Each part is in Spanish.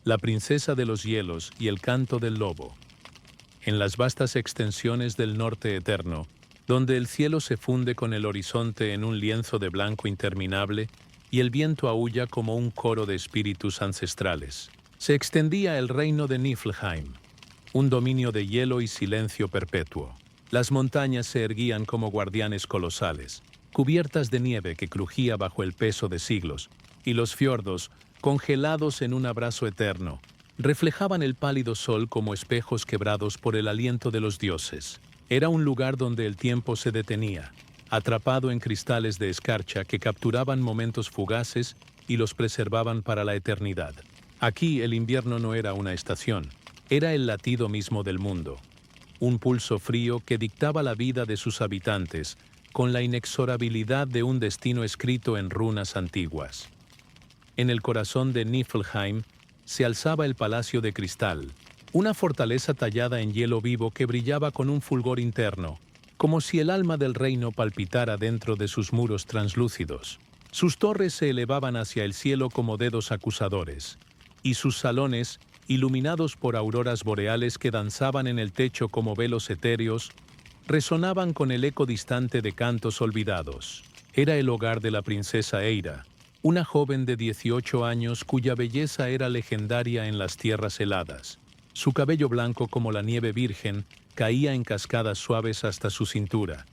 La princesa de los hielos y el canto del lobo. En las vastas extensiones del norte eterno, donde el cielo se funde con el horizonte en un lienzo de blanco interminable y el viento aúlla como un coro de espíritus ancestrales, se extendía el reino de Niflheim, un dominio de hielo y silencio perpetuo. Las montañas se erguían como guardianes colosales, cubiertas de nieve que crujía bajo el peso de siglos, y los fiordos, congelados en un abrazo eterno, reflejaban el pálido sol como espejos quebrados por el aliento de los dioses. Era un lugar donde el tiempo se detenía, atrapado en cristales de escarcha que capturaban momentos fugaces y los preservaban para la eternidad. Aquí el invierno no era una estación, era el latido mismo del mundo. Un pulso frío que dictaba la vida de sus habitantes, con la inexorabilidad de un destino escrito en runas antiguas. En el corazón de Niflheim se alzaba el Palacio de Cristal, una fortaleza tallada en hielo vivo que brillaba con un fulgor interno, como si el alma del reino palpitara dentro de sus muros translúcidos. Sus torres se elevaban hacia el cielo como dedos acusadores, y sus salones, iluminados por auroras boreales que danzaban en el techo como velos etéreos, resonaban con el eco distante de cantos olvidados. Era el hogar de la princesa Eira, una joven de 18 años cuya belleza era legendaria en las tierras heladas. Su cabello blanco como la nieve virgen caía en cascadas suaves hasta su cintura,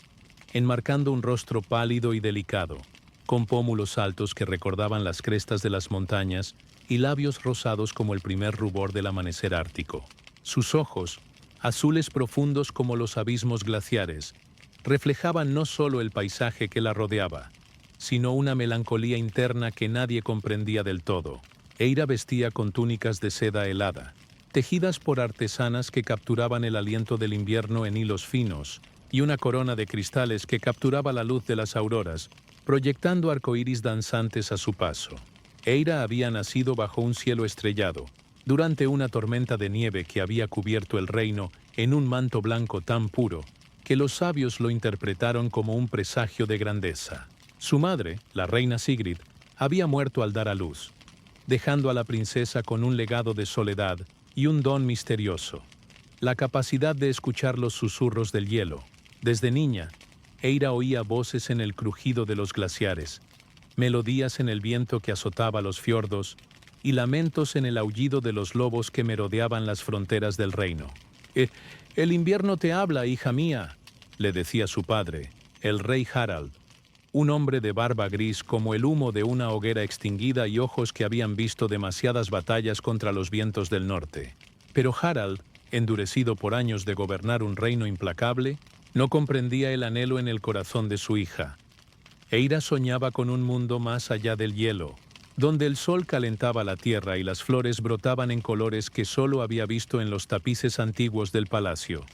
enmarcando un rostro pálido y delicado, con pómulos altos que recordaban las crestas de las montañas y labios rosados como el primer rubor del amanecer ártico. Sus ojos, azules profundos como los abismos glaciares, reflejaban no solo el paisaje que la rodeaba, sino una melancolía interna que nadie comprendía del todo. Eira vestía con túnicas de seda helada, tejidas por artesanas que capturaban el aliento del invierno en hilos finos, y una corona de cristales que capturaba la luz de las auroras, proyectando arcoíris danzantes a su paso. Eira había nacido bajo un cielo estrellado, durante una tormenta de nieve que había cubierto el reino en un manto blanco tan puro, que los sabios lo interpretaron como un presagio de grandeza. Su madre, la reina Sigrid, había muerto al dar a luz, dejando a la princesa con un legado de soledad y un don misterioso: la capacidad de escuchar los susurros del hielo. Desde niña, Eira oía voces en el crujido de los glaciares, melodías en el viento que azotaba los fiordos y lamentos en el aullido de los lobos que merodeaban las fronteras del reino. «El invierno te habla, hija mía», le decía su padre, el rey Harald, un hombre de barba gris como el humo de una hoguera extinguida y ojos que habían visto demasiadas batallas contra los vientos del norte. Pero Harald, endurecido por años de gobernar un reino implacable, no comprendía el anhelo en el corazón de su hija. Eira soñaba con un mundo más allá del hielo, donde el sol calentaba la tierra y las flores brotaban en colores que solo había visto en los tapices antiguos del palacio.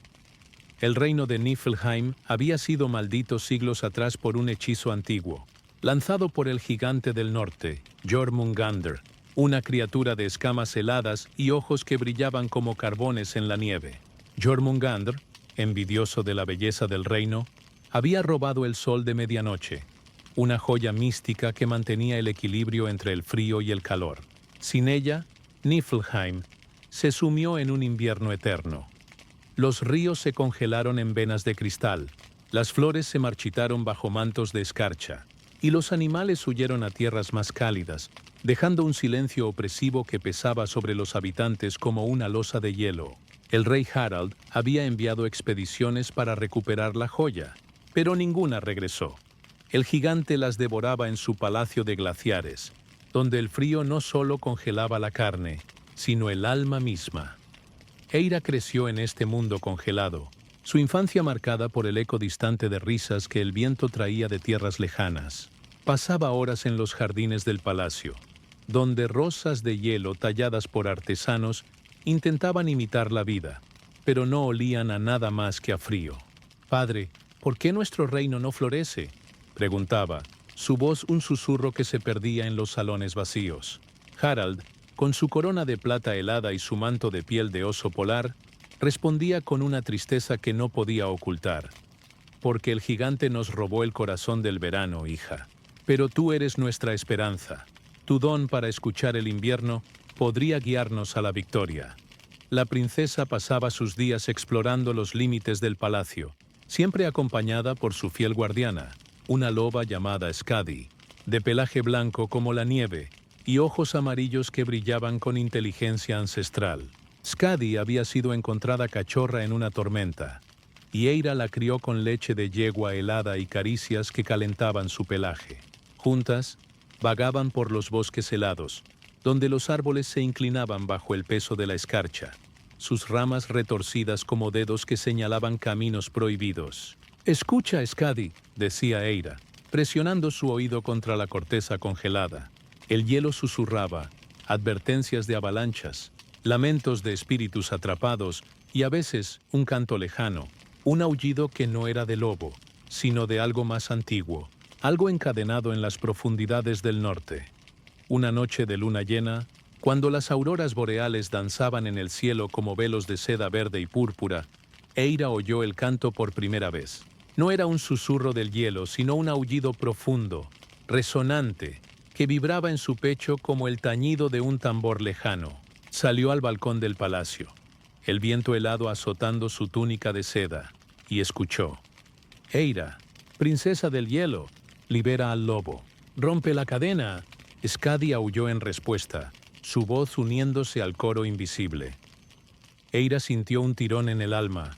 El reino de Niflheim había sido maldito siglos atrás por un hechizo antiguo, lanzado por el gigante del norte, Jormungandr, una criatura de escamas heladas y ojos que brillaban como carbones en la nieve. Jormungandr, envidioso de la belleza del reino, había robado el sol de medianoche, una joya mística que mantenía el equilibrio entre el frío y el calor. Sin ella, Niflheim se sumió en un invierno eterno. Los ríos se congelaron en venas de cristal, las flores se marchitaron bajo mantos de escarcha, y los animales huyeron a tierras más cálidas, dejando un silencio opresivo que pesaba sobre los habitantes como una losa de hielo. El rey Harald había enviado expediciones para recuperar la joya, pero ninguna regresó. El gigante las devoraba en su palacio de glaciares, donde el frío no solo congelaba la carne, sino el alma misma. Eira creció en este mundo congelado, su infancia marcada por el eco distante de risas que el viento traía de tierras lejanas. Pasaba horas en los jardines del palacio, donde rosas de hielo talladas por artesanos intentaban imitar la vida, pero no olían a nada más que a frío. «Padre, ¿por qué nuestro reino no florece?», preguntaba, su voz un susurro que se perdía en los salones vacíos. Harald, con su corona de plata helada y su manto de piel de oso polar, respondía con una tristeza que no podía ocultar. «Porque el gigante nos robó el corazón del verano, hija. Pero tú eres nuestra esperanza. Tu don para escuchar el invierno podría guiarnos a la victoria. La princesa pasaba sus días explorando los límites del palacio, siempre acompañada por su fiel guardiana, una loba llamada Skadi, de pelaje blanco como la nieve y ojos amarillos que brillaban con inteligencia ancestral. Skadi había sido encontrada cachorra en una tormenta, y Eira la crió con leche de yegua helada y caricias que calentaban su pelaje. Juntas, vagaban por los bosques helados, donde los árboles se inclinaban bajo el peso de la escarcha, sus ramas retorcidas como dedos que señalaban caminos prohibidos. «Escucha, Skadi», decía Eira, presionando su oído contra la corteza congelada. El hielo susurraba, advertencias de avalanchas, lamentos de espíritus atrapados y a veces un canto lejano, un aullido que no era de lobo, sino de algo más antiguo, algo encadenado en las profundidades del norte. Una noche de luna llena, cuando las auroras boreales danzaban en el cielo como velos de seda verde y púrpura, Eira oyó el canto por primera vez. No era un susurro del hielo, sino un aullido profundo, resonante, que vibraba en su pecho como el tañido de un tambor lejano. Salió al balcón del palacio, el viento helado azotando su túnica de seda, y escuchó. «Eira, princesa del hielo, libera al lobo. Rompe la cadena». Skadi aulló en respuesta, su voz uniéndose al coro invisible. Eira sintió un tirón en el alma,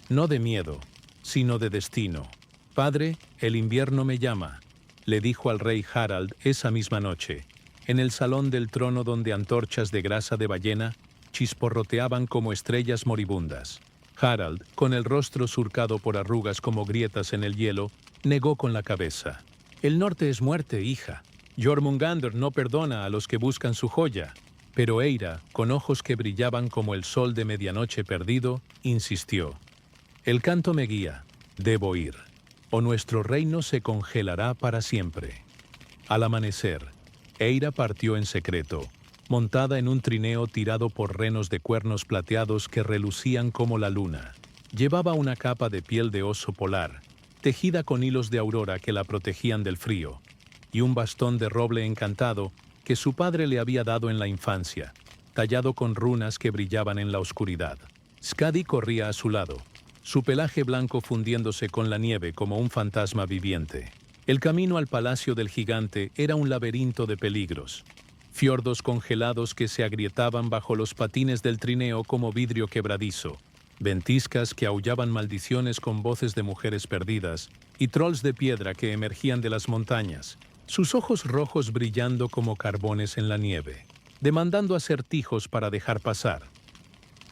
no de miedo, sino de destino. «Padre, el invierno me llama», le dijo al rey Harald esa misma noche, en el salón del trono donde antorchas de grasa de ballena chisporroteaban como estrellas moribundas. Harald, con el rostro surcado por arrugas como grietas en el hielo, negó con la cabeza. «El norte es muerte, hija. Jormungandr no perdona a los que buscan su joya». Pero Eira, con ojos que brillaban como el sol de medianoche perdido, insistió. «El canto me guía. Debo ir, o nuestro reino se congelará para siempre». Al amanecer, Eira partió en secreto, montada en un trineo tirado por renos de cuernos plateados que relucían como la luna. Llevaba una capa de piel de oso polar, tejida con hilos de aurora que la protegían del frío, y un bastón de roble encantado que su padre le había dado en la infancia, tallado con runas que brillaban en la oscuridad. Skadi corría a su lado, su pelaje blanco fundiéndose con la nieve como un fantasma viviente. El camino al palacio del gigante era un laberinto de peligros. Fiordos congelados que se agrietaban bajo los patines del trineo como vidrio quebradizo, ventiscas que aullaban maldiciones con voces de mujeres perdidas, y trolls de piedra que emergían de las montañas, sus ojos rojos brillando como carbones en la nieve, demandando acertijos para dejar pasar.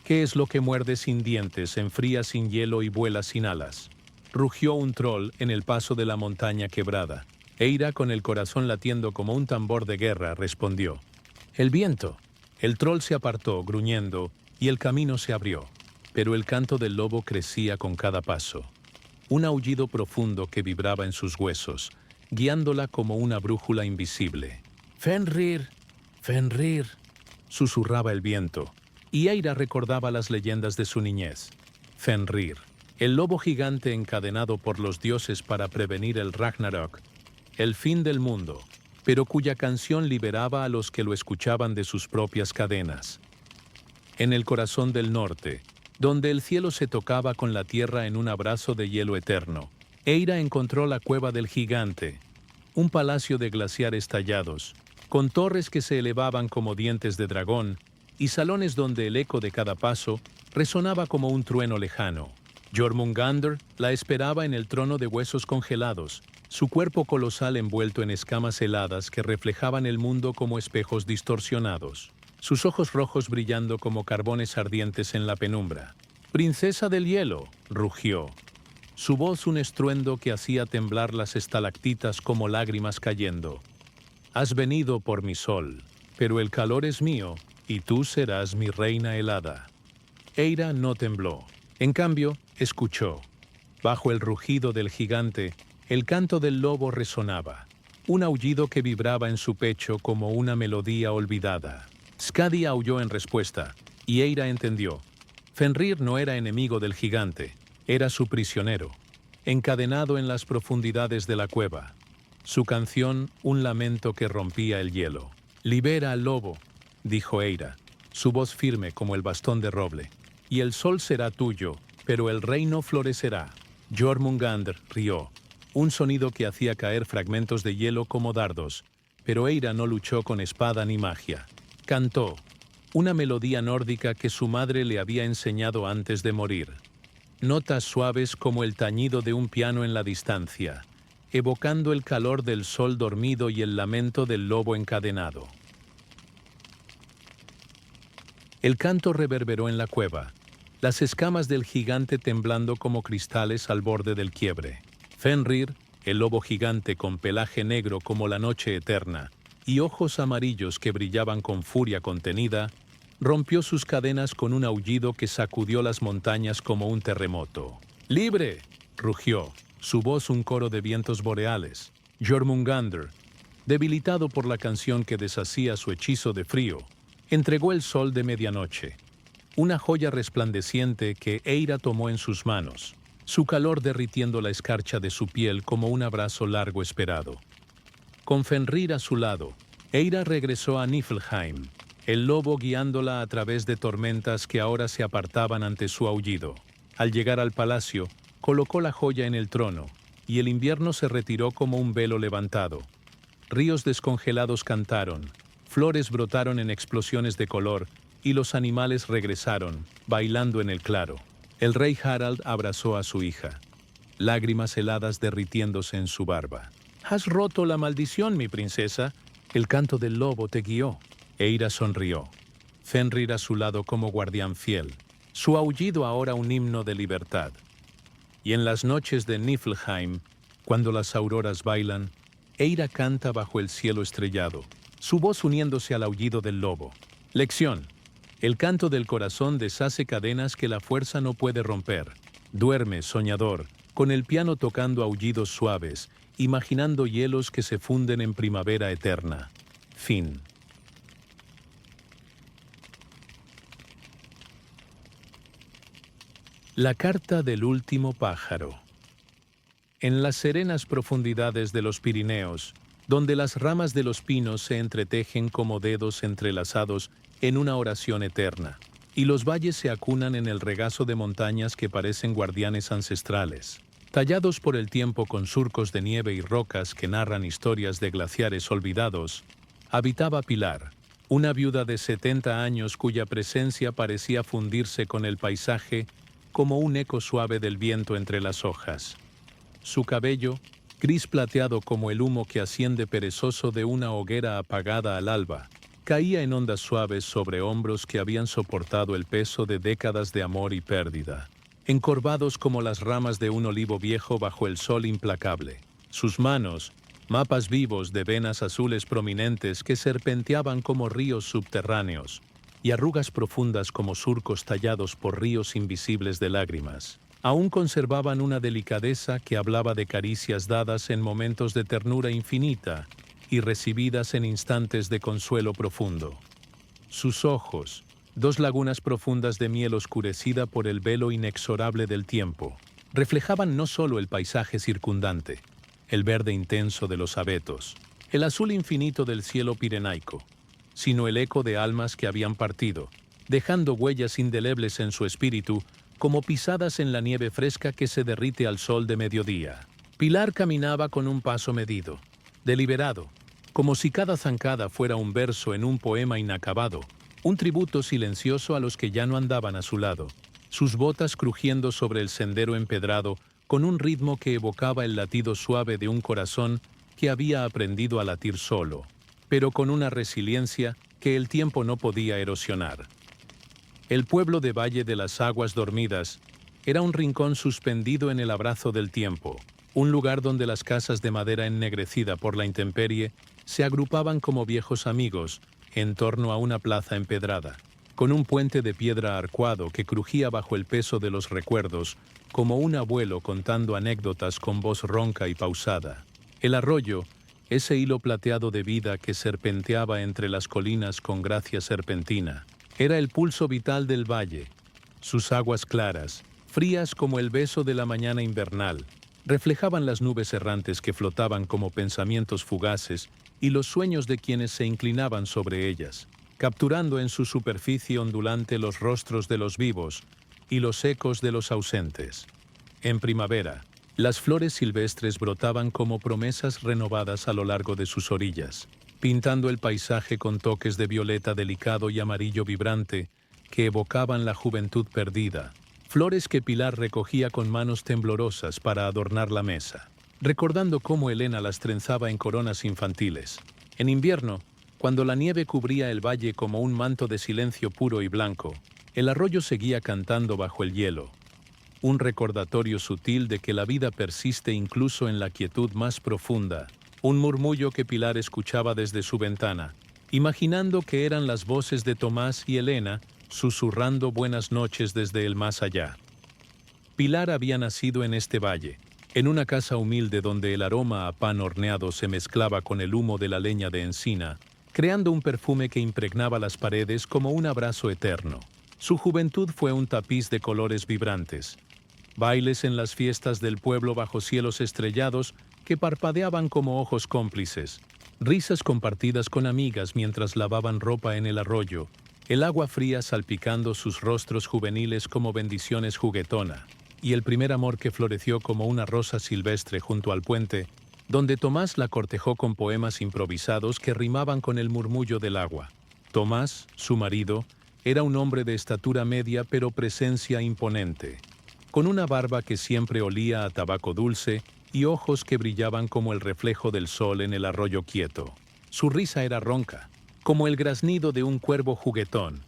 «¿Qué es lo que muerde sin dientes, enfría sin hielo y vuela sin alas?», rugió un troll en el paso de la montaña quebrada. Eira, con el corazón latiendo como un tambor de guerra, respondió. «El viento». El troll se apartó, gruñendo, y el camino se abrió. Pero el canto del lobo crecía con cada paso. Un aullido profundo que vibraba en sus huesos, guiándola como una brújula invisible. «Fenrir, Fenrir», susurraba el viento, y Eira recordaba las leyendas de su niñez. Fenrir, el lobo gigante encadenado por los dioses para prevenir el Ragnarok, el fin del mundo, pero cuya canción liberaba a los que lo escuchaban de sus propias cadenas. En el corazón del norte, donde el cielo se tocaba con la tierra en un abrazo de hielo eterno, Eira encontró la cueva del gigante, un palacio de glaciares tallados, con torres que se elevaban como dientes de dragón y salones donde el eco de cada paso resonaba como un trueno lejano. Jormungandr la esperaba en el trono de huesos congelados, su cuerpo colosal envuelto en escamas heladas que reflejaban el mundo como espejos distorsionados, sus ojos rojos brillando como carbones ardientes en la penumbra. «Princesa del hielo», rugió. Su voz un estruendo que hacía temblar las estalactitas como lágrimas cayendo. «Has venido por mi sol, pero el calor es mío, y tú serás mi reina helada». Eira no tembló. En cambio, escuchó. Bajo el rugido del gigante, el canto del lobo resonaba, un aullido que vibraba en su pecho como una melodía olvidada. Skadi aulló en respuesta, y Eira entendió. Fenrir no era enemigo del gigante, era su prisionero, encadenado en las profundidades de la cueva. Su canción, un lamento que rompía el hielo. «Libera al lobo. dijo Eira, su voz firme como el bastón de roble. Y el sol será tuyo, pero el reino florecerá. Jormungandr rió, un sonido que hacía caer fragmentos de hielo como dardos, pero Eira no luchó con espada ni magia. Cantó, una melodía nórdica que su madre le había enseñado antes de morir. Notas suaves como el tañido de un piano en la distancia, evocando el calor del sol dormido y el lamento del lobo encadenado. El canto reverberó en la cueva, las escamas del gigante temblando como cristales al borde del quiebre. Fenrir, el lobo gigante con pelaje negro como la noche eterna y ojos amarillos que brillaban con furia contenida, rompió sus cadenas con un aullido que sacudió las montañas como un terremoto. ¡Libre!, rugió, su voz un coro de vientos boreales. Jormungandr, debilitado por la canción que deshacía su hechizo de frío, entregó el sol de medianoche, una joya resplandeciente que Eira tomó en sus manos, su calor derritiendo la escarcha de su piel como un abrazo largo esperado. Con Fenrir a su lado, Eira regresó a Niflheim, el lobo guiándola a través de tormentas que ahora se apartaban ante su aullido. Al llegar al palacio, colocó la joya en el trono, y el invierno se retiró como un velo levantado. Ríos descongelados cantaron, flores brotaron en explosiones de color, y los animales regresaron, bailando en el claro. El rey Harald abrazó a su hija, lágrimas heladas derritiéndose en su barba. «Has roto la maldición, mi princesa. El canto del lobo te guió». Eira sonrió, Fenrir a su lado como guardián fiel, su aullido ahora un himno de libertad. Y en las noches de Niflheim, cuando las auroras bailan, Eira canta bajo el cielo estrellado, su voz uniéndose al aullido del lobo. Lección: el canto del corazón deshace cadenas que la fuerza no puede romper. Duerme, soñador, con el piano tocando aullidos suaves, imaginando hielos que se funden en primavera eterna. Fin. La carta del último pájaro. En las serenas profundidades de los Pirineos, donde las ramas de los pinos se entretejen como dedos entrelazados en una oración eterna, y los valles se acunan en el regazo de montañas que parecen guardianes ancestrales, tallados por el tiempo con surcos de nieve y rocas que narran historias de glaciares olvidados, habitaba Pilar, una viuda de 70 años cuya presencia parecía fundirse con el paisaje como un eco suave del viento entre las hojas. Su cabello, gris plateado como el humo que asciende perezoso de una hoguera apagada al alba, caía en ondas suaves sobre hombros que habían soportado el peso de décadas de amor y pérdida, encorvados como las ramas de un olivo viejo bajo el sol implacable. Sus manos, mapas vivos de venas azules prominentes que serpenteaban como ríos subterráneos, y arrugas profundas como surcos tallados por ríos invisibles de lágrimas, aún conservaban una delicadeza que hablaba de caricias dadas en momentos de ternura infinita y recibidas en instantes de consuelo profundo. Sus ojos, dos lagunas profundas de miel oscurecida por el velo inexorable del tiempo, reflejaban no solo el paisaje circundante, el verde intenso de los abetos, el azul infinito del cielo pirenaico, sino el eco de almas que habían partido, dejando huellas indelebles en su espíritu como pisadas en la nieve fresca que se derrite al sol de mediodía. Pilar caminaba con un paso medido, deliberado, como si cada zancada fuera un verso en un poema inacabado, un tributo silencioso a los que ya no andaban a su lado, sus botas crujiendo sobre el sendero empedrado con un ritmo que evocaba el latido suave de un corazón que había aprendido a latir solo, pero con una resiliencia que el tiempo no podía erosionar. El pueblo de Valle de las Aguas Dormidas era un rincón suspendido en el abrazo del tiempo, un lugar donde las casas de madera ennegrecida por la intemperie se agrupaban como viejos amigos en torno a una plaza empedrada, con un puente de piedra arcuado que crujía bajo el peso de los recuerdos, como un abuelo contando anécdotas con voz ronca y pausada. El arroyo, ese hilo plateado de vida que serpenteaba entre las colinas con gracia serpentina, era el pulso vital del valle. Sus aguas claras, frías como el beso de la mañana invernal, reflejaban las nubes errantes que flotaban como pensamientos fugaces y los sueños de quienes se inclinaban sobre ellas. capturando en su superficie ondulante los rostros de los vivos y los ecos de los ausentes. En primavera, las flores silvestres brotaban como promesas renovadas a lo largo de sus orillas, pintando el paisaje con toques de violeta delicado y amarillo vibrante que evocaban la juventud perdida, flores que Pilar recogía con manos temblorosas para adornar la mesa, recordando cómo Elena las trenzaba en coronas infantiles. En invierno, cuando la nieve cubría el valle como un manto de silencio puro y blanco, el arroyo seguía cantando bajo el hielo, un recordatorio sutil de que la vida persiste incluso en la quietud más profunda, un murmullo que Pilar escuchaba desde su ventana, imaginando que eran las voces de Tomás y Elena susurrando buenas noches desde el más allá. Pilar había nacido en este valle, en una casa humilde donde el aroma a pan horneado se mezclaba con el humo de la leña de encina, creando un perfume que impregnaba las paredes como un abrazo eterno. Su juventud fue un tapiz de colores vibrantes, bailes en las fiestas del pueblo bajo cielos estrellados que parpadeaban como ojos cómplices, risas compartidas con amigas mientras lavaban ropa en el arroyo, el agua fría salpicando sus rostros juveniles como bendiciones juguetona, y el primer amor que floreció como una rosa silvestre junto al puente, donde Tomás la cortejó con poemas improvisados que rimaban con el murmullo del agua. Tomás, su marido, era un hombre de estatura media pero presencia imponente, con una barba que siempre olía a tabaco dulce y ojos que brillaban como el reflejo del sol en el arroyo quieto. Su risa era ronca, como el graznido de un cuervo juguetón,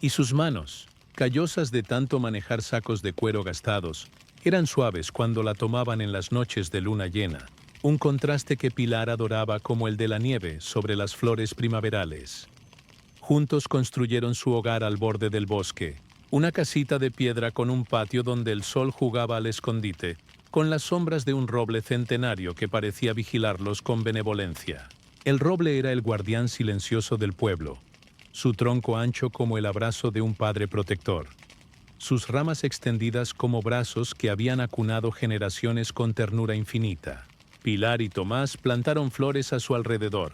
y sus manos, callosas de tanto manejar sacos de cuero gastados, eran suaves cuando la tomaban en las noches de luna llena, un contraste que Pilar adoraba como el de la nieve sobre las flores primaverales. Juntos construyeron su hogar al borde del bosque, una casita de piedra con un patio donde el sol jugaba al escondite, con las sombras de un roble centenario que parecía vigilarlos con benevolencia. El roble era el guardián silencioso del pueblo, su tronco ancho como el abrazo de un padre protector, sus ramas extendidas como brazos que habían acunado generaciones con ternura infinita. Pilar y Tomás plantaron flores a su alrededor,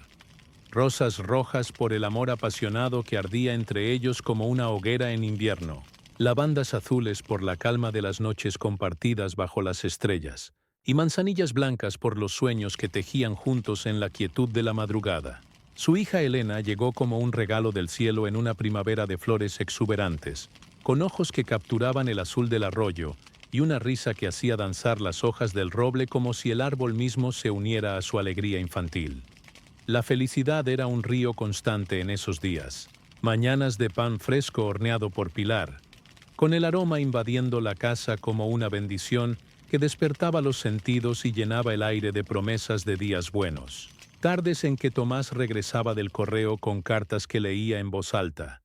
rosas rojas por el amor apasionado que ardía entre ellos como una hoguera en invierno, lavandas azules por la calma de las noches compartidas bajo las estrellas, y manzanillas blancas por los sueños que tejían juntos en la quietud de la madrugada. Su hija Elena llegó como un regalo del cielo en una primavera de flores exuberantes, con ojos que capturaban el azul del arroyo y una risa que hacía danzar las hojas del roble como si el árbol mismo se uniera a su alegría infantil. La felicidad era un río constante en esos días, mañanas de pan fresco horneado por Pilar, con el aroma invadiendo la casa como una bendición que despertaba los sentidos y llenaba el aire de promesas de días buenos. Tardes en que Tomás regresaba del correo con cartas que leía en voz alta,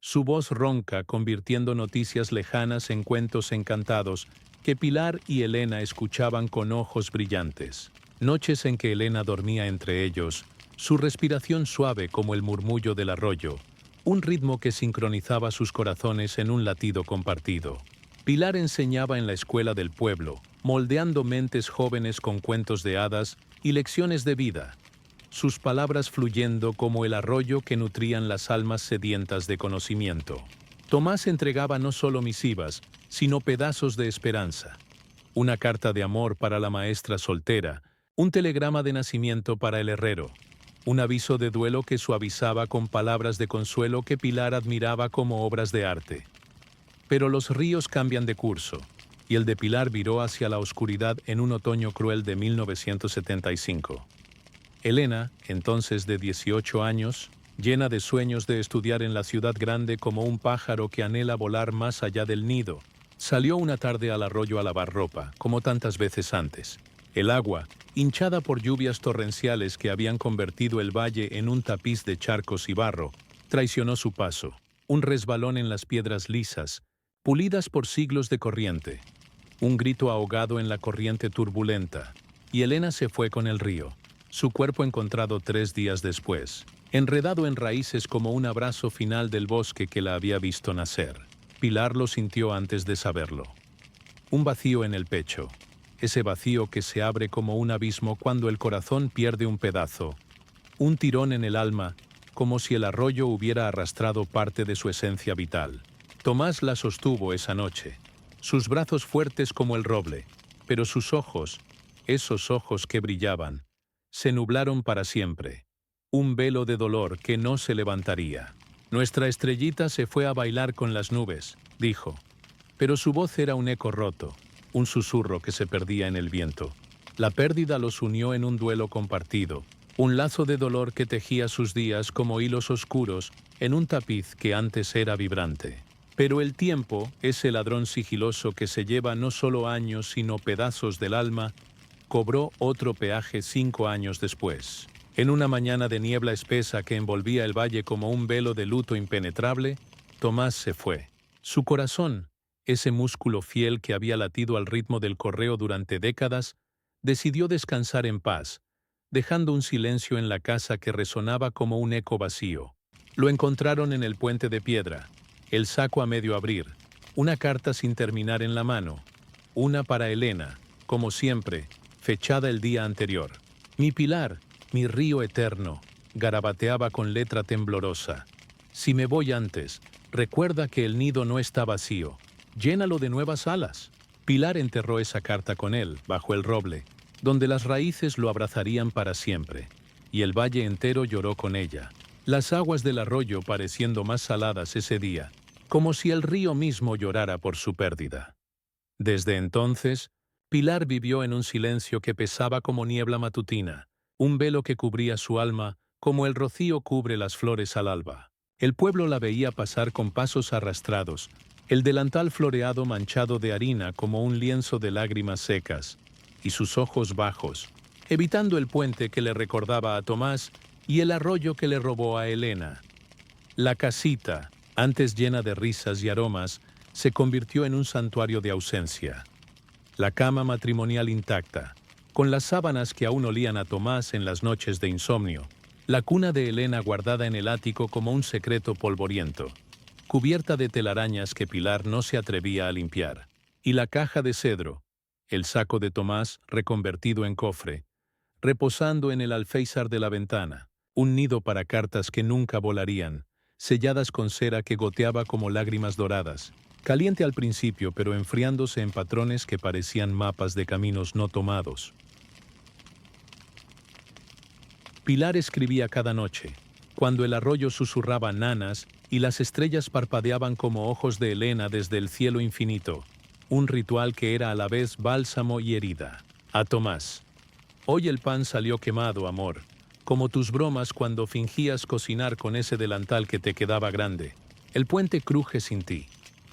su voz ronca convirtiendo noticias lejanas en cuentos encantados que Pilar y Elena escuchaban con ojos brillantes. Noches en que Elena dormía entre ellos, su respiración suave como el murmullo del arroyo, un ritmo que sincronizaba sus corazones en un latido compartido. Pilar enseñaba en la escuela del pueblo, moldeando mentes jóvenes con cuentos de hadas y lecciones de vida, sus palabras fluyendo como el arroyo que nutrían las almas sedientas de conocimiento. Tomás entregaba no solo misivas, sino pedazos de esperanza. Una carta de amor para la maestra soltera, un telegrama de nacimiento para el herrero, un aviso de duelo que suavizaba con palabras de consuelo que Pilar admiraba como obras de arte. Pero los ríos cambian de curso, y el de Pilar viró hacia la oscuridad en un otoño cruel de 1975. Elena, entonces de 18 años, llena de sueños de estudiar en la ciudad grande como un pájaro que anhela volar más allá del nido, salió una tarde al arroyo a lavar ropa, como tantas veces antes. El agua, hinchada por lluvias torrenciales que habían convertido el valle en un tapiz de charcos y barro, traicionó su paso, un resbalón en las piedras lisas, pulidas por siglos de corriente, un grito ahogado en la corriente turbulenta, y Elena se fue con el río, su cuerpo encontrado 3 días después, enredado en raíces como un abrazo final del bosque que la había visto nacer. Pilar lo sintió antes de saberlo. Un vacío en el pecho, ese vacío que se abre como un abismo cuando el corazón pierde un pedazo, un tirón en el alma como si el arroyo hubiera arrastrado parte de su esencia vital. Tomás la sostuvo esa noche, sus brazos fuertes como el roble, pero sus ojos, esos ojos que brillaban, se nublaron para siempre. Un velo de dolor que no se levantaría. Nuestra estrellita se fue a bailar con las nubes, dijo. Pero su voz era un eco roto, un susurro que se perdía en el viento. La pérdida los unió en un duelo compartido, un lazo de dolor que tejía sus días como hilos oscuros en un tapiz que antes era vibrante. Pero el tiempo, ese ladrón sigiloso que se lleva no solo años sino pedazos del alma, cobró otro peaje 5 años después. En una mañana de niebla espesa que envolvía el valle como un velo de luto impenetrable, Tomás se fue. Su corazón, ese músculo fiel que había latido al ritmo del correo durante décadas, decidió descansar en paz, dejando un silencio en la casa que resonaba como un eco vacío. Lo encontraron en el puente de piedra, el saco a medio abrir, una carta sin terminar en la mano, una para Elena, como siempre, fechada el día anterior. Mi Pilar, mi río eterno, garabateaba con letra temblorosa. Si me voy antes, recuerda que el nido no está vacío. Llénalo de nuevas alas. Pilar enterró esa carta con él, bajo el roble, donde las raíces lo abrazarían para siempre, y el valle entero lloró con ella. Las aguas del arroyo pareciendo más saladas ese día, como si el río mismo llorara por su pérdida. Desde entonces, Pilar vivió en un silencio que pesaba como niebla matutina, un velo que cubría su alma como el rocío cubre las flores al alba. El pueblo la veía pasar con pasos arrastrados, el delantal floreado manchado de harina como un lienzo de lágrimas secas, y sus ojos bajos, evitando el puente que le recordaba a Tomás y el arroyo que le robó a Elena. La casita, antes llena de risas y aromas, se convirtió en un santuario de ausencia. La cama matrimonial intacta, con las sábanas que aún olían a Tomás en las noches de insomnio, la cuna de Elena guardada en el ático como un secreto polvoriento, cubierta de telarañas que Pilar no se atrevía a limpiar, y la caja de cedro, el saco de Tomás reconvertido en cofre, reposando en el alféizar de la ventana, un nido para cartas que nunca volarían, selladas con cera que goteaba como lágrimas doradas, caliente al principio pero enfriándose en patrones que parecían mapas de caminos no tomados. Pilar escribía cada noche, cuando el arroyo susurraba nanas y las estrellas parpadeaban como ojos de Elena desde el cielo infinito, un ritual que era a la vez bálsamo y herida. A Tomás. Hoy el pan salió quemado, amor, como tus bromas cuando fingías cocinar con ese delantal que te quedaba grande. El puente cruje sin ti,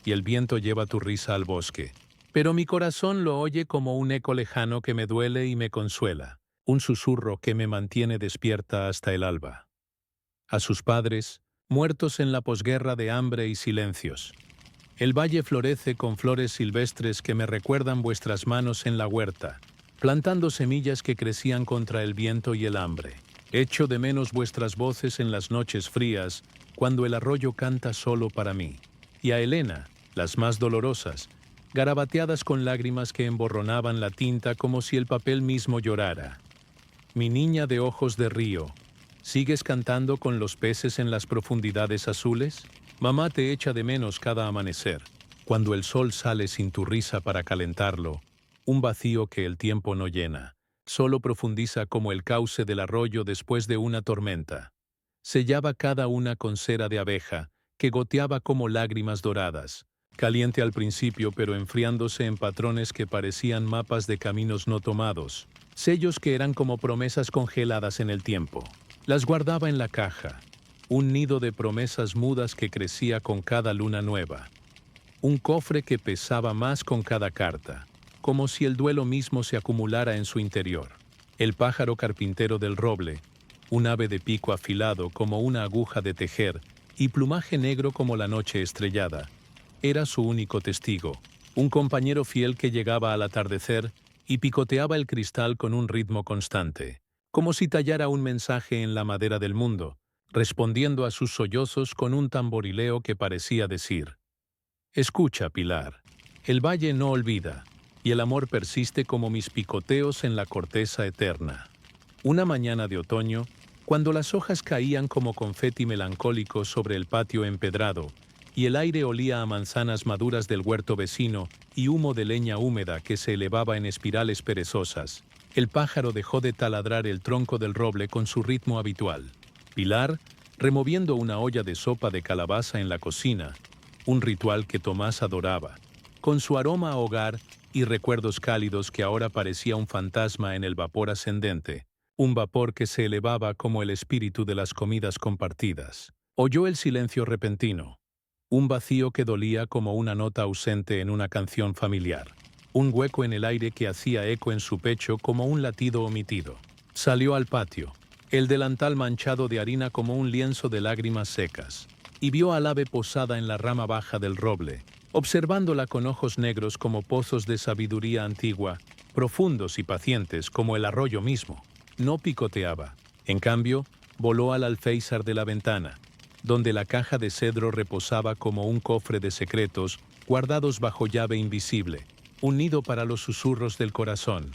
y el viento lleva tu risa al bosque. Pero mi corazón lo oye como un eco lejano que me duele y me consuela, un susurro que me mantiene despierta hasta el alba. A sus padres, muertos en la posguerra de hambre y silencios. El valle florece con flores silvestres que me recuerdan vuestras manos en la huerta, plantando semillas que crecían contra el viento y el hambre. Echo de menos vuestras voces en las noches frías, cuando el arroyo canta solo para mí. Y a Elena, las más dolorosas, garabateadas con lágrimas que emborronaban la tinta como si el papel mismo llorara. Mi niña de ojos de río, ¿sigues cantando con los peces en las profundidades azules? Mamá te echa de menos cada amanecer, cuando el sol sale sin tu risa para calentarlo, un vacío que el tiempo no llena, solo profundiza como el cauce del arroyo después de una tormenta. Sellaba cada una con cera de abeja, que goteaba como lágrimas doradas, caliente al principio pero enfriándose en patrones que parecían mapas de caminos no tomados, sellos que eran como promesas congeladas en el tiempo. Las guardaba en la caja, un nido de promesas mudas que crecía con cada luna nueva, un cofre que pesaba más con cada carta, como si el duelo mismo se acumulara en su interior. El pájaro carpintero del roble, un ave de pico afilado como una aguja de tejer y plumaje negro como la noche estrellada, era su único testigo, un compañero fiel que llegaba al atardecer y picoteaba el cristal con un ritmo constante, como si tallara un mensaje en la madera del mundo, respondiendo a sus sollozos con un tamborileo que parecía decir: «Escucha, Pilar, el valle no olvida, y el amor persiste como mis picoteos en la corteza eterna». Una mañana de otoño, Cuando las hojas caían como confeti melancólico sobre el patio empedrado, y el aire olía a manzanas maduras del huerto vecino y humo de leña húmeda que se elevaba en espirales perezosas, el pájaro dejó de taladrar el tronco del roble con su ritmo habitual. Pilar, removiendo una olla de sopa de calabaza en la cocina, un ritual que Tomás adoraba, con su aroma a hogar y recuerdos cálidos que ahora parecía un fantasma en el vapor ascendente, un vapor que se elevaba como el espíritu de las comidas compartidas. Oyó el silencio repentino, un vacío que dolía como una nota ausente en una canción familiar, un hueco en el aire que hacía eco en su pecho como un latido omitido. Salió al patio, el delantal manchado de harina como un lienzo de lágrimas secas, y vio al ave posada en la rama baja del roble, observándola con ojos negros como pozos de sabiduría antigua, profundos y pacientes como el arroyo mismo. No picoteaba. En cambio, voló al alféizar de la ventana, donde la caja de cedro reposaba como un cofre de secretos guardados bajo llave invisible, un nido para los susurros del corazón.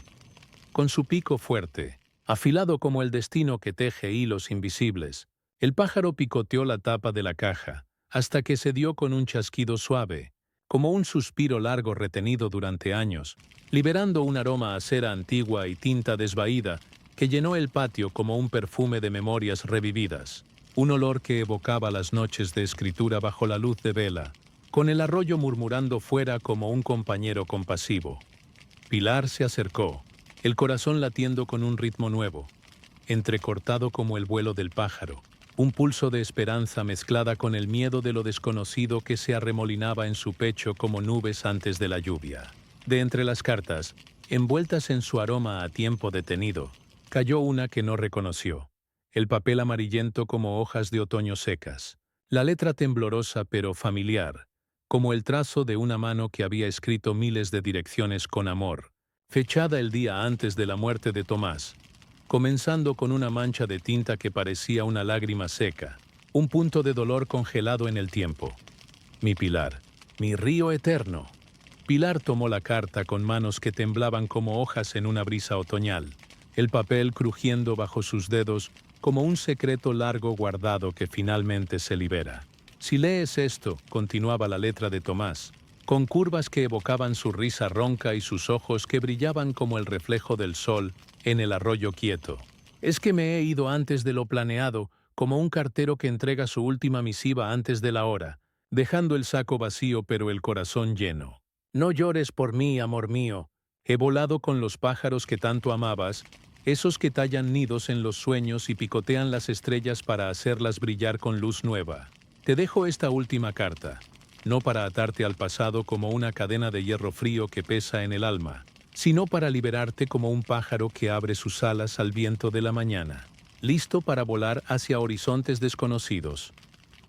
Con su pico fuerte, afilado como el destino que teje hilos invisibles, el pájaro picoteó la tapa de la caja, hasta que se dio con un chasquido suave, como un suspiro largo retenido durante años, liberando un aroma a cera antigua y tinta desvaída que llenó el patio como un perfume de memorias revividas, un olor que evocaba las noches de escritura bajo la luz de vela, con el arroyo murmurando fuera como un compañero compasivo. Pilar se acercó, el corazón latiendo con un ritmo nuevo, entrecortado como el vuelo del pájaro, un pulso de esperanza mezclada con el miedo de lo desconocido que se arremolinaba en su pecho como nubes antes de la lluvia. De entre las cartas, envueltas en su aroma a tiempo detenido, cayó una que no reconoció, el papel amarillento como hojas de otoño secas, la letra temblorosa pero familiar, como el trazo de una mano que había escrito miles de direcciones con amor, fechada el día antes de la muerte de Tomás, comenzando con una mancha de tinta que parecía una lágrima seca, un punto de dolor congelado en el tiempo. Mi Pilar, mi río eterno. Pilar tomó la carta con manos que temblaban como hojas en una brisa otoñal, el papel crujiendo bajo sus dedos como un secreto largo guardado que finalmente se libera. Si lees esto, continuaba la letra de Tomás, con curvas que evocaban su risa ronca y sus ojos que brillaban como el reflejo del sol en el arroyo quieto. Es que me he ido antes de lo planeado, como un cartero que entrega su última misiva antes de la hora, dejando el saco vacío pero el corazón lleno. No llores por mí, amor mío. He volado con los pájaros que tanto amabas, esos que tallan nidos en los sueños y picotean las estrellas para hacerlas brillar con luz nueva. Te dejo esta última carta, no para atarte al pasado como una cadena de hierro frío que pesa en el alma, sino para liberarte como un pájaro que abre sus alas al viento de la mañana, listo para volar hacia horizontes desconocidos.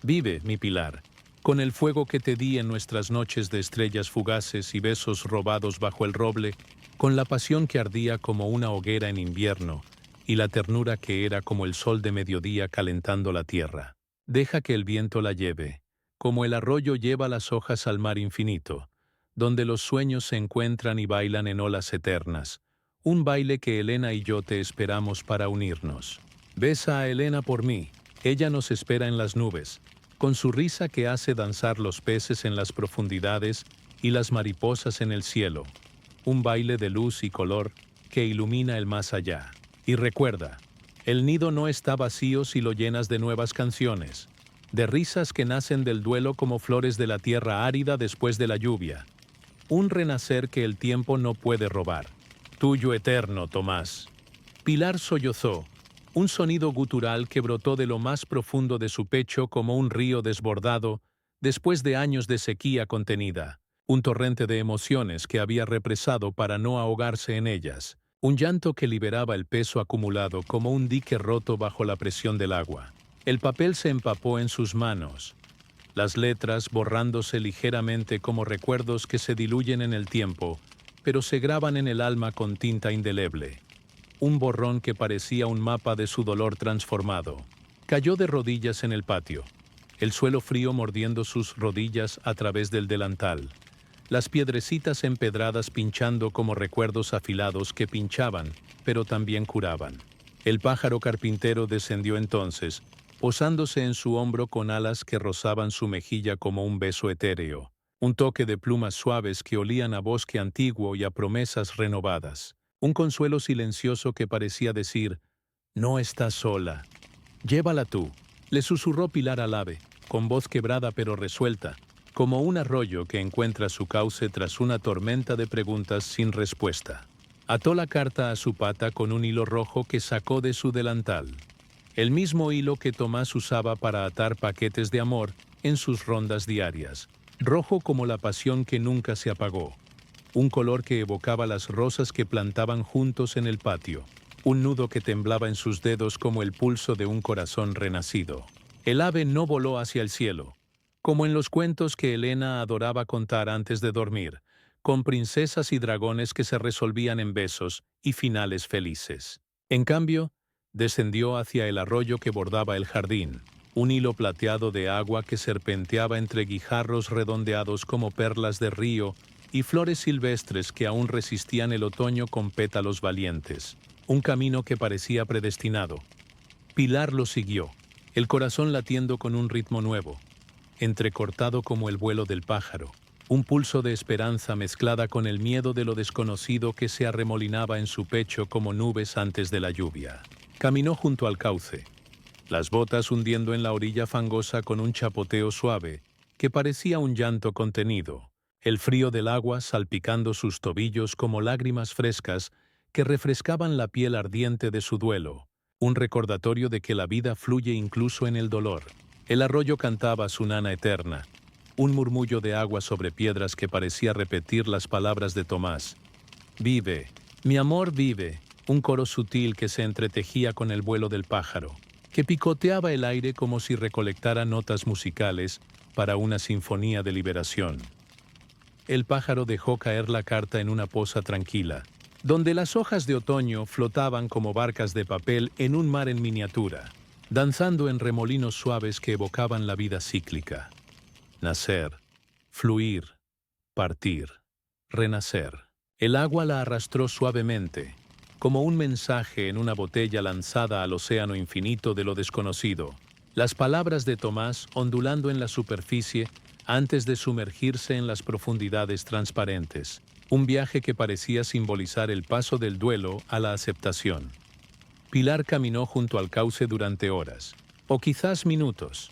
Vive, mi Pilar, con el fuego que te di en nuestras noches de estrellas fugaces y besos robados bajo el roble, con la pasión que ardía como una hoguera en invierno y la ternura que era como el sol de mediodía calentando la tierra. Deja que el viento la lleve, como el arroyo lleva las hojas al mar infinito, donde los sueños se encuentran y bailan en olas eternas, un baile que Elena y yo te esperamos para unirnos. Besa a Elena por mí, ella nos espera en las nubes, con su risa que hace danzar los peces en las profundidades y las mariposas en el cielo, un baile de luz y color que ilumina el más allá. Y recuerda, el nido no está vacío si lo llenas de nuevas canciones, de risas que nacen del duelo como flores de la tierra árida después de la lluvia, un renacer que el tiempo no puede robar. Tuyo eterno, Tomás. Pilar sollozó, un sonido gutural que brotó de lo más profundo de su pecho como un río desbordado después de años de sequía contenida, un torrente de emociones que había represado para no ahogarse en ellas, un llanto que liberaba el peso acumulado como un dique roto bajo la presión del agua. El papel se empapó en sus manos, las letras borrándose ligeramente como recuerdos que se diluyen en el tiempo, pero se graban en el alma con tinta indeleble. Un borrón que parecía un mapa de su dolor transformado. Cayó de rodillas en el patio, el suelo frío mordiendo sus rodillas a través del delantal, las piedrecitas empedradas pinchando como recuerdos afilados que pinchaban, pero también curaban. El pájaro carpintero descendió entonces, posándose en su hombro con alas que rozaban su mejilla como un beso etéreo, un toque de plumas suaves que olían a bosque antiguo y a promesas renovadas, un consuelo silencioso que parecía decir, «No estás sola, llévala tú», le susurró Pilar al ave, con voz quebrada pero resuelta, como un arroyo que encuentra su cauce tras una tormenta de preguntas sin respuesta. Ató la carta a su pata con un hilo rojo que sacó de su delantal. El mismo hilo que Tomás usaba para atar paquetes de amor en sus rondas diarias. Rojo como la pasión que nunca se apagó. Un color que evocaba las rosas que plantaban juntos en el patio. Un nudo que temblaba en sus dedos como el pulso de un corazón renacido. El ave no voló hacia el cielo, como en los cuentos que Elena adoraba contar antes de dormir, con princesas y dragones que se resolvían en besos y finales felices. En cambio, descendió hacia el arroyo que bordaba el jardín, un hilo plateado de agua que serpenteaba entre guijarros redondeados como perlas de río y flores silvestres que aún resistían el otoño con pétalos valientes. Un camino que parecía predestinado. Pilar lo siguió, el corazón latiendo con un ritmo nuevo, entrecortado como el vuelo del pájaro. Un pulso de esperanza mezclada con el miedo de lo desconocido que se arremolinaba en su pecho como nubes antes de la lluvia. Caminó junto al cauce, las botas hundiendo en la orilla fangosa con un chapoteo suave, que parecía un llanto contenido, el frío del agua salpicando sus tobillos como lágrimas frescas que refrescaban la piel ardiente de su duelo, un recordatorio de que la vida fluye incluso en el dolor. El arroyo cantaba su nana eterna, un murmullo de agua sobre piedras que parecía repetir las palabras de Tomás. «Vive, mi amor vive», un coro sutil que se entretejía con el vuelo del pájaro, que picoteaba el aire como si recolectara notas musicales para una sinfonía de liberación. El pájaro dejó caer la carta en una poza tranquila, donde las hojas de otoño flotaban como barcas de papel en un mar en miniatura, danzando en remolinos suaves que evocaban la vida cíclica. Nacer, fluir, partir, renacer. El agua la arrastró suavemente, como un mensaje en una botella lanzada al océano infinito de lo desconocido. Las palabras de Tomás ondulando en la superficie antes de sumergirse en las profundidades transparentes. Un viaje que parecía simbolizar el paso del duelo a la aceptación. Pilar caminó junto al cauce durante horas, o quizás minutos.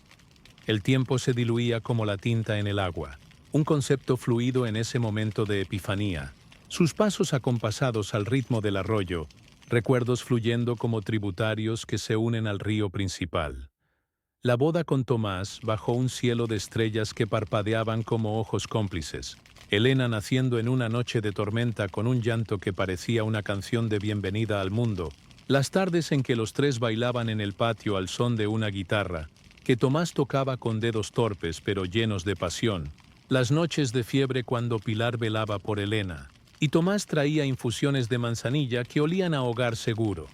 El tiempo se diluía como la tinta en el agua, un concepto fluido en ese momento de epifanía. Sus pasos acompasados al ritmo del arroyo, recuerdos fluyendo como tributarios que se unen al río principal. La boda con Tomás bajo un cielo de estrellas que parpadeaban como ojos cómplices. Elena naciendo en una noche de tormenta con un llanto que parecía una canción de bienvenida al mundo. Las tardes en que los tres bailaban en el patio al son de una guitarra, que Tomás tocaba con dedos torpes pero llenos de pasión. Las noches de fiebre cuando Pilar velaba por Elena, y Tomás traía infusiones de manzanilla que olían a hogar seguro.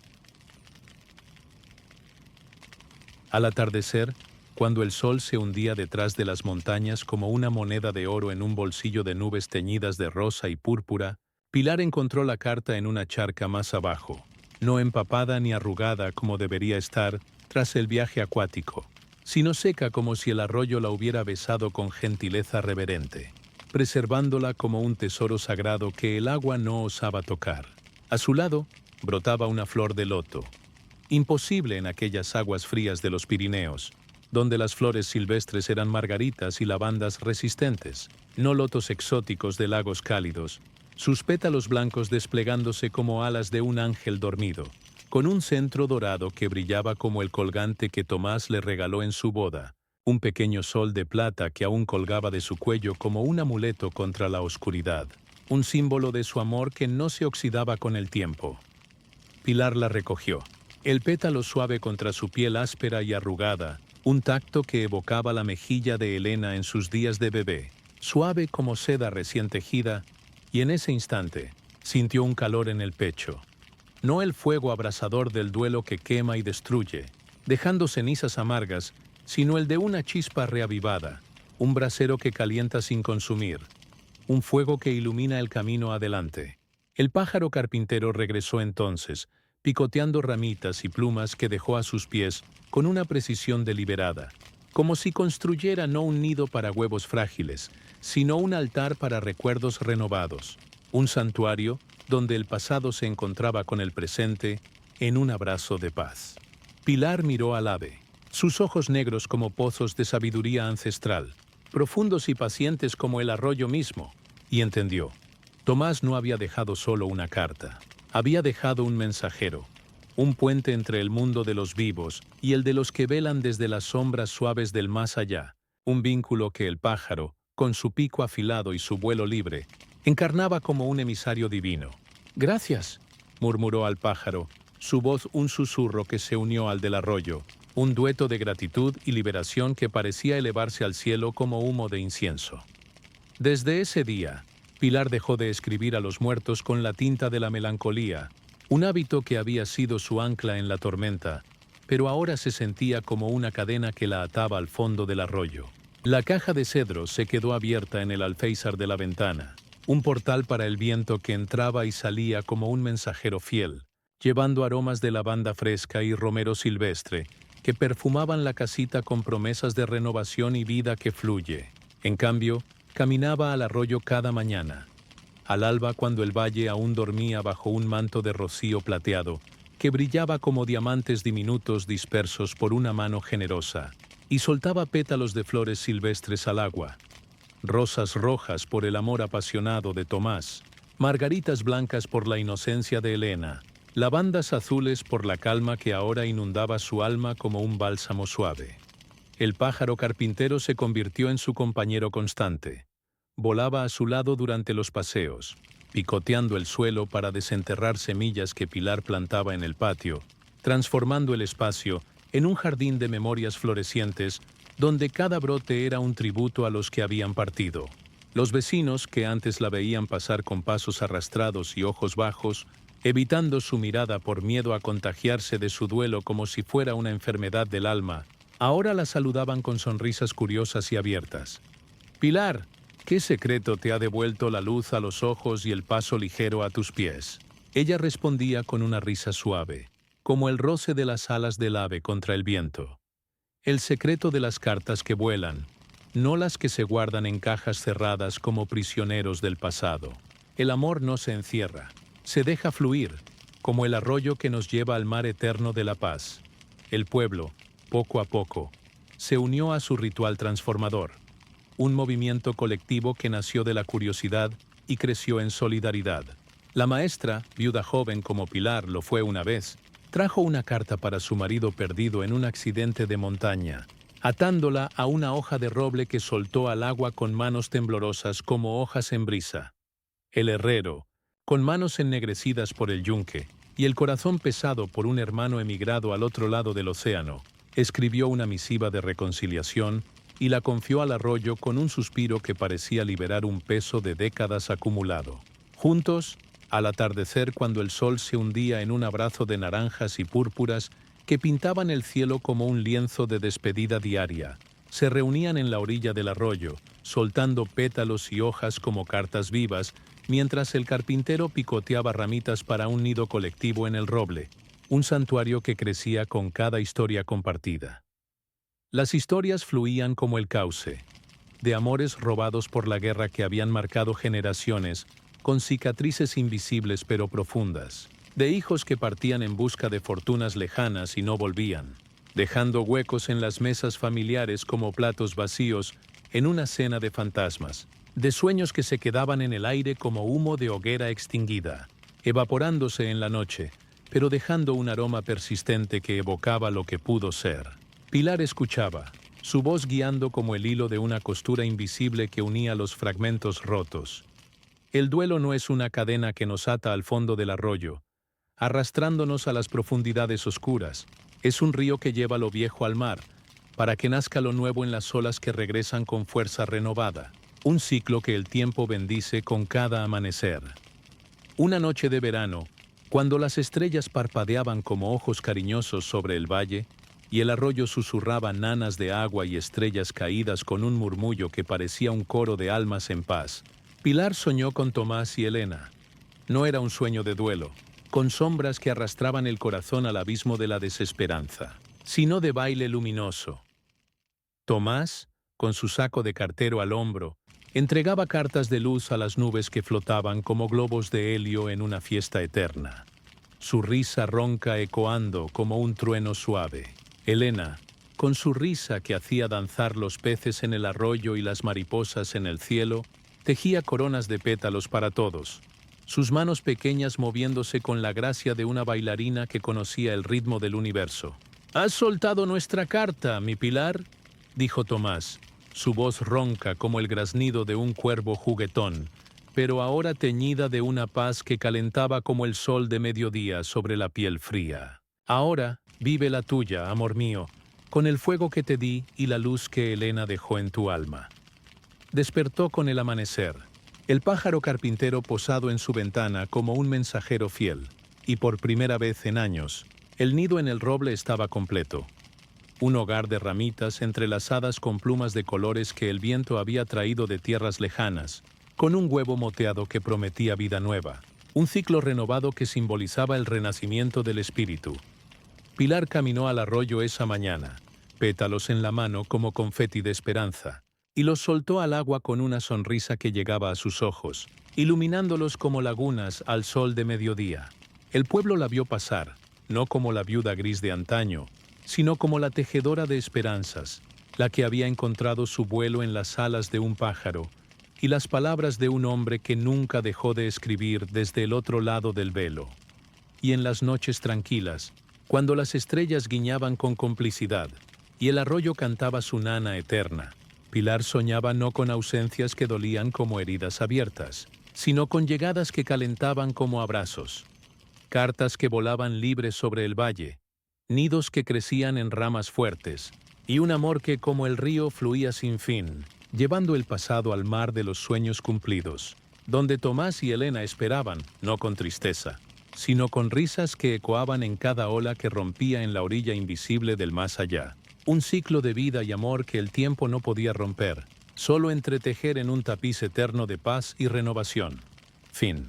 Al atardecer, cuando el sol se hundía detrás de las montañas como una moneda de oro en un bolsillo de nubes teñidas de rosa y púrpura, Pilar encontró la carta en una charca más abajo, no empapada ni arrugada como debería estar tras el viaje acuático, sino seca como si el arroyo la hubiera besado con gentileza reverente, preservándola como un tesoro sagrado que el agua no osaba tocar. A su lado brotaba una flor de loto, imposible en aquellas aguas frías de los Pirineos, donde las flores silvestres eran margaritas y lavandas resistentes, no lotos exóticos de lagos cálidos, sus pétalos blancos desplegándose como alas de un ángel dormido, con un centro dorado que brillaba como el colgante que Tomás le regaló en su boda, un pequeño sol de plata que aún colgaba de su cuello como un amuleto contra la oscuridad, un símbolo de su amor que no se oxidaba con el tiempo. Pilar la recogió, el pétalo suave contra su piel áspera y arrugada, un tacto que evocaba la mejilla de Elena en sus días de bebé, suave como seda recién tejida, y en ese instante sintió un calor en el pecho. No el fuego abrasador del duelo que quema y destruye, dejando cenizas amargas, sino el de una chispa reavivada, un brasero que calienta sin consumir, un fuego que ilumina el camino adelante. El pájaro carpintero regresó entonces, picoteando ramitas y plumas que dejó a sus pies con una precisión deliberada, como si construyera no un nido para huevos frágiles, sino un altar para recuerdos renovados, un santuario donde el pasado se encontraba con el presente en un abrazo de paz. Pilar miró al ave, sus ojos negros como pozos de sabiduría ancestral, profundos y pacientes como el arroyo mismo, y entendió. Tomás no había dejado solo una carta, había dejado un mensajero, un puente entre el mundo de los vivos y el de los que velan desde las sombras suaves del más allá, un vínculo que el pájaro, con su pico afilado y su vuelo libre, encarnaba como un emisario divino. «Gracias», murmuró al pájaro, su voz un susurro que se unió al del arroyo, un dueto de gratitud y liberación que parecía elevarse al cielo como humo de incienso. Desde ese día, Pilar dejó de escribir a los muertos con la tinta de la melancolía, un hábito que había sido su ancla en la tormenta, pero ahora se sentía como una cadena que la ataba al fondo del arroyo. La caja de cedro se quedó abierta en el alféizar de la ventana, un portal para el viento que entraba y salía como un mensajero fiel, llevando aromas de lavanda fresca y romero silvestre, que perfumaban la casita con promesas de renovación y vida que fluye. En cambio, caminaba al arroyo cada mañana, al alba cuando el valle aún dormía bajo un manto de rocío plateado, que brillaba como diamantes diminutos dispersos por una mano generosa, y soltaba pétalos de flores silvestres al agua, rosas rojas por el amor apasionado de Tomás, margaritas blancas por la inocencia de Elena, lavandas azules por la calma que ahora inundaba su alma como un bálsamo suave. El pájaro carpintero se convirtió en su compañero constante. Volaba a su lado durante los paseos, picoteando el suelo para desenterrar semillas que Pilar plantaba en el patio, transformando el espacio en un jardín de memorias florecientes donde cada brote era un tributo a los que habían partido. Los vecinos, que antes la veían pasar con pasos arrastrados y ojos bajos, evitando su mirada por miedo a contagiarse de su duelo como si fuera una enfermedad del alma, ahora la saludaban con sonrisas curiosas y abiertas. «Pilar, ¿qué secreto te ha devuelto la luz a los ojos y el paso ligero a tus pies?». Ella respondía con una risa suave, como el roce de las alas del ave contra el viento. «El secreto de las cartas que vuelan, no las que se guardan en cajas cerradas como prisioneros del pasado. El amor no se encierra, se deja fluir, como el arroyo que nos lleva al mar eterno de la paz». El pueblo, poco a poco, se unió a su ritual transformador, un movimiento colectivo que nació de la curiosidad y creció en solidaridad. La maestra, viuda joven como Pilar lo fue una vez, trajo una carta para su marido perdido en un accidente de montaña, atándola a una hoja de roble que soltó al agua con manos temblorosas como hojas en brisa. El herrero, con manos ennegrecidas por el yunque y el corazón pesado por un hermano emigrado al otro lado del océano, escribió una misiva de reconciliación y la confió al arroyo con un suspiro que parecía liberar un peso de décadas acumulado. Juntos, al atardecer cuando el sol se hundía en un abrazo de naranjas y púrpuras que pintaban el cielo como un lienzo de despedida diaria, se reunían en la orilla del arroyo, soltando pétalos y hojas como cartas vivas, mientras el carpintero picoteaba ramitas para un nido colectivo en el roble, un santuario que crecía con cada historia compartida. Las historias fluían como el cauce, de amores robados por la guerra que habían marcado generaciones, con cicatrices invisibles pero profundas, de hijos que partían en busca de fortunas lejanas y no volvían, dejando huecos en las mesas familiares como platos vacíos en una cena de fantasmas, de sueños que se quedaban en el aire como humo de hoguera extinguida, evaporándose en la noche, pero dejando un aroma persistente que evocaba lo que pudo ser. Pilar escuchaba, su voz guiando como el hilo de una costura invisible que unía los fragmentos rotos. El duelo no es una cadena que nos ata al fondo del arroyo, arrastrándonos a las profundidades oscuras. Es un río que lleva lo viejo al mar, para que nazca lo nuevo en las olas que regresan con fuerza renovada. Un ciclo que el tiempo bendice con cada amanecer. Una noche de verano, cuando las estrellas parpadeaban como ojos cariñosos sobre el valle, y el arroyo susurraba nanas de agua y estrellas caídas con un murmullo que parecía un coro de almas en paz, Pilar soñó con Tomás y Elena. No era un sueño de duelo, con sombras que arrastraban el corazón al abismo de la desesperanza, sino de baile luminoso. Tomás, con su saco de cartero al hombro, entregaba cartas de luz a las nubes que flotaban como globos de helio en una fiesta eterna. Su risa ronca ecoando como un trueno suave. Elena, con su risa que hacía danzar los peces en el arroyo y las mariposas en el cielo, tejía coronas de pétalos para todos, sus manos pequeñas moviéndose con la gracia de una bailarina que conocía el ritmo del universo. «¿Has soltado nuestra carta, mi Pilar?», dijo Tomás, su voz ronca como el graznido de un cuervo juguetón, pero ahora teñida de una paz que calentaba como el sol de mediodía sobre la piel fría. «Ahora vive la tuya, amor mío, con el fuego que te di y la luz que Elena dejó en tu alma». Despertó con el amanecer, el pájaro carpintero posado en su ventana como un mensajero fiel, y por primera vez en años, el nido en el roble estaba completo. Un hogar de ramitas entrelazadas con plumas de colores que el viento había traído de tierras lejanas, con un huevo moteado que prometía vida nueva, un ciclo renovado que simbolizaba el renacimiento del espíritu. Pilar caminó al arroyo esa mañana, pétalos en la mano como confeti de esperanza, y los soltó al agua con una sonrisa que llegaba a sus ojos, iluminándolos como lagunas al sol de mediodía. El pueblo la vio pasar, no como la viuda gris de antaño, sino como la tejedora de esperanzas, la que había encontrado su vuelo en las alas de un pájaro, y las palabras de un hombre que nunca dejó de escribir desde el otro lado del velo. Y en las noches tranquilas, cuando las estrellas guiñaban con complicidad, y el arroyo cantaba su nana eterna, Pilar soñaba no con ausencias que dolían como heridas abiertas, sino con llegadas que calentaban como abrazos, cartas que volaban libres sobre el valle, nidos que crecían en ramas fuertes, y un amor que como el río fluía sin fin, llevando el pasado al mar de los sueños cumplidos, donde Tomás y Elena esperaban, no con tristeza, sino con risas que ecoaban en cada ola que rompía en la orilla invisible del más allá. Un ciclo de vida y amor que el tiempo no podía romper, solo entretejer en un tapiz eterno de paz y renovación. Fin.